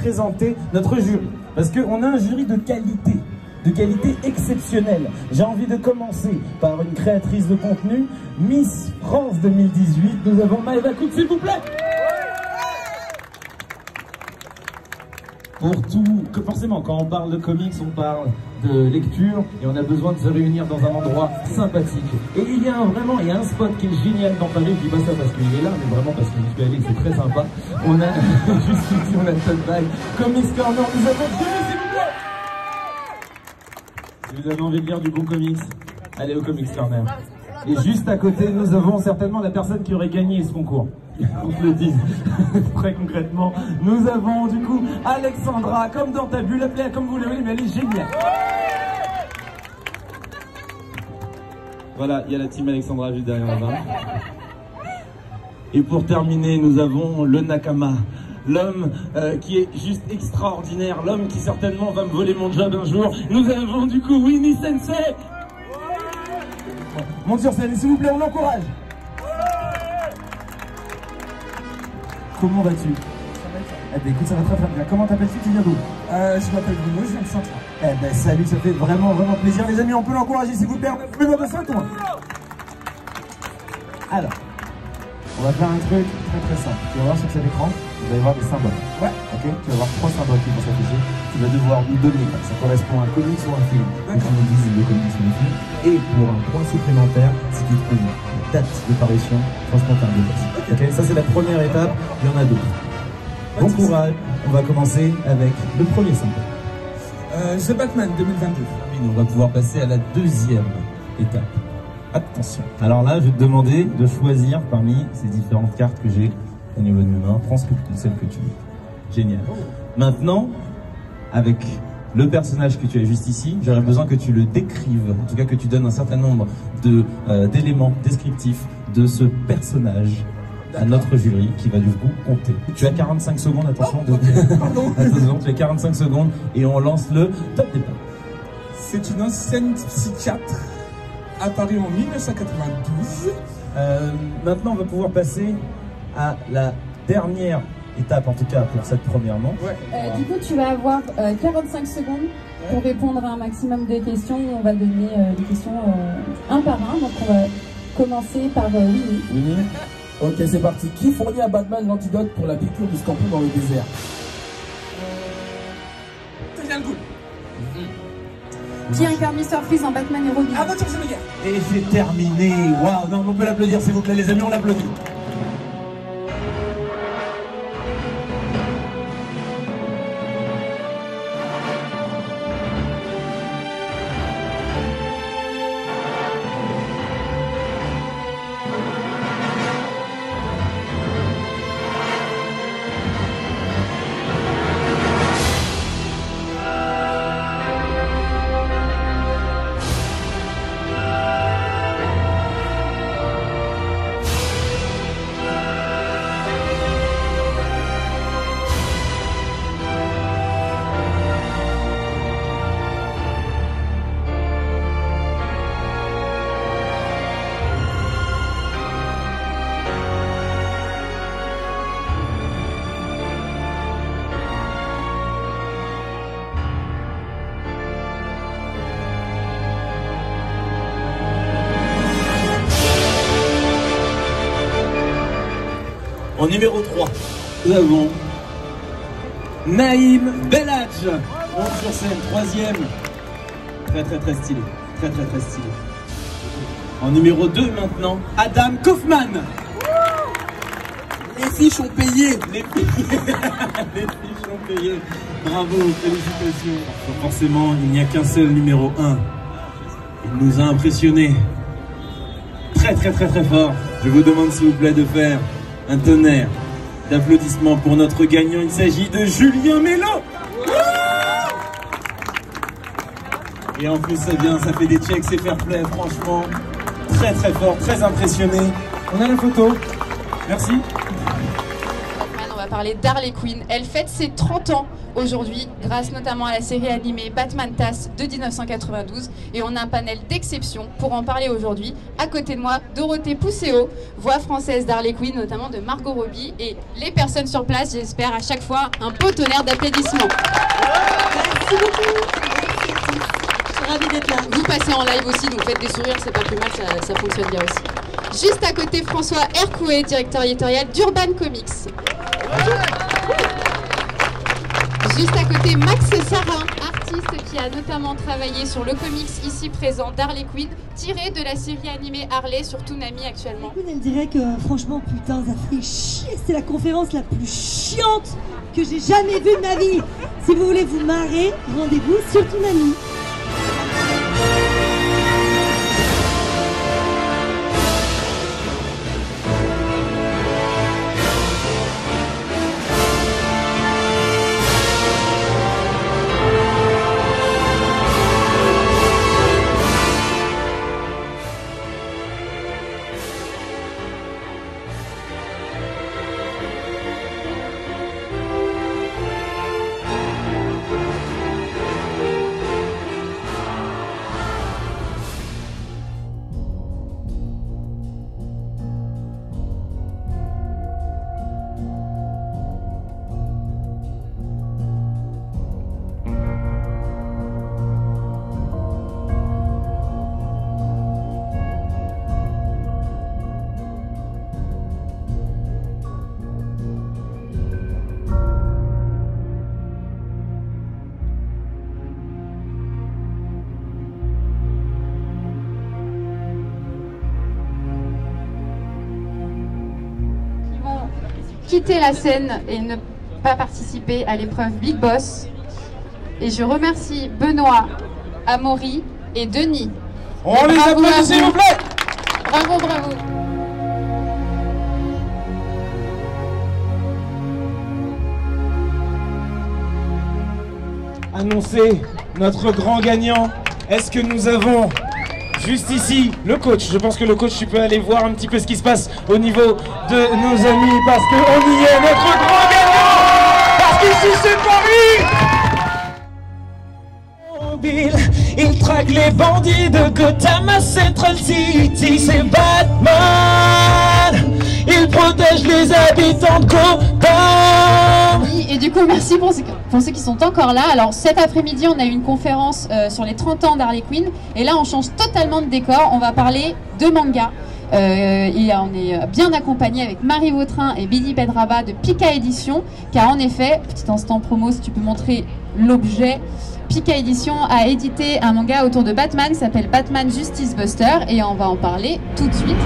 présenter notre jury. Parce qu'on a un jury de qualité exceptionnelle. J'ai envie de commencer par une créatrice de contenu, Miss France 2018. Nous avons Maëva Cook, s'il vous plaît. Pour tout, que forcément, quand on parle de comics, on parle de lecture et on a besoin de se réunir dans un endroit sympathique. Et il y a un spot qui est génial dans Paris. Je dis pas ça parce qu'il est là, mais vraiment parce que je suis allé, c'est très sympa. On a juste ici, on a Tote Bag, Comics Corner. Nous avons Julie, s'il vous plaît. Si vous avez envie de lire du bon comics, allez au Comics Corner. Et juste à côté, nous avons certainement la personne qui aurait gagné ce concours. On se le dise très concrètement. Nous avons du coup Alexandra, comme dans ta bulle, appelez-la comme vous voulez, mais elle est géniale. Voilà, il y a la team Alexandra juste derrière là-bas. Et pour terminer, nous avons le Nakama. L'homme qui est juste extraordinaire, l'homme qui certainement va me voler mon job un jour. Nous avons du coup Winnie Sensei. Monte sur scène, s'il vous plaît, on l'encourage. Comment vas-tu? Eh ben écoute, ça va très très bien. Comment t'appelles-tu? Tu viens d'où? Je m'appelle Bruno, je viens de Saint-Ouen. Eh ben salut, ça fait vraiment plaisir. Les amis, on peut l'encourager s'il vous plaît. Bruno de Saint-Ouen. Alors, on va faire un truc très simple. Tu vas voir sur cet écran, vous allez voir des symboles. Ouais. Ok. Tu vas voir 3 symboles qui vont s'afficher. Tu vas devoir nous donner, ça correspond à un comics ou un film. Donc on nous dise le comics ou le film. Et pour un point supplémentaire, si tu trouves la date de parution, franchement t'as un dépasse. Ok. Ça c'est la première étape, il y en a d'autres. Bon courage, on va commencer avec le premier symbole. The Batman 2022. On va pouvoir passer à la deuxième étape. Attention. Alors là, je vais te demander de choisir parmi ces différentes cartes que j'ai au niveau de mes mains. Prends celle que tu veux. Génial. Maintenant, avec le personnage que tu as juste ici, j'aurais besoin que tu le décrives, en tout cas que tu donnes un certain nombre d'éléments descriptifs de ce personnage à notre jury qui va du coup compter. Tu as 45 secondes, attention. Attention, tu as 45 secondes et on lance le top départ. C'est une ancienne psychiatre apparue en 1992. Maintenant, on va pouvoir passer à la dernière étape, en tout cas pour cette première manche. Ouais. Du coup, tu vas avoir 45 secondes pour répondre à un maximum de questions. On va donner des questions un par un. Donc, on va commencer par Winnie. Winnie. Ok, c'est parti. Qui fournit à Batman l'antidote pour la piqûre du scorpion dans le désert? C'est bien le coup. Qui incarne Mr. Freeze en Batman et Robin? Ah, voiture, c'est le gars. Et c'est terminé. Waouh, non, on peut l'applaudir s'il vous plaît, les amis, on l'applaudit. En numéro 3, nous avons Naïm Belhadj. Monte sur scène, troisième. Très stylé. Très stylé. En numéro 2 maintenant, Adam Kaufman. Les fiches ont payé. Les fiches ont payé. Bravo, félicitations. Forcément, il n'y a qu'un seul numéro 1. Il nous a impressionnés. Très fort. Je vous demande s'il vous plaît de faire un tonnerre d'applaudissements pour notre gagnant. Il s'agit de Julien Mello. Et en plus ça fait des checks, c'est fair play, franchement. Très fort, très impressionné. On a la photo. Merci. On va parler d'Harley Quinn. Elle fête ses 30 ans aujourd'hui, grâce notamment à la série animée Batman TAS de 1992. Et on a un panel d'exception pour en parler aujourd'hui. À côté de moi, Dorothée Pousseau, voix française d'Harley Quinn, notamment de Margot Robbie. Et les personnes sur place, j'espère à chaque fois un beau tonnerre d'applaudissements. Merci beaucoup. Je suis ravie d'être là. Vous passez en live aussi, donc faites des sourires, c'est pas plus mal, ça fonctionne bien aussi. Juste à côté, François Hercouet, directeur éditorial d'Urban Comics. Juste à côté, Max Sarin, artiste qui a notamment travaillé sur le comics ici présent d'Harley Quinn, tiré de la série animée Harley sur Toonami actuellement. Elle dirait que franchement, putain, ça fait chier. C'est la conférence la plus chiante que j'ai jamais vue de ma vie. Si vous voulez vous marrer, rendez-vous sur Toonami. Quitter la scène et ne pas participer à l'épreuve Big Boss. Et je remercie Benoît, Amaury et Denis. On les applaudit s'il vous plaît. Bravo, bravo. Annoncer notre grand gagnant. Est-ce que nous avons juste ici le coach? Je pense que le coach, tu peux aller voir un petit peu ce qui se passe au niveau de nos amis, parce qu'on y est, notre grand gagnant. Parce qu'ici c'est Paris. Il traque les bandits de Gotham à Central City. C'est Batman. Il protège les habitants de Gotham. Oui, et du coup, merci pour ceux qui sont encore là. Alors cet après-midi, on a eu une conférence sur les 30 ans d'Harley Quinn. Et là, on change totalement de décor. On va parler de manga. Et on est bien accompagné avec Marie Vautrin et Billy Bedraba de Pika Édition. Car en effet, petit instant promo, si tu peux montrer l'objet. Pika Édition a édité un manga autour de Batman qui s'appelle Batman Justice Buster. Et on va en parler tout de suite.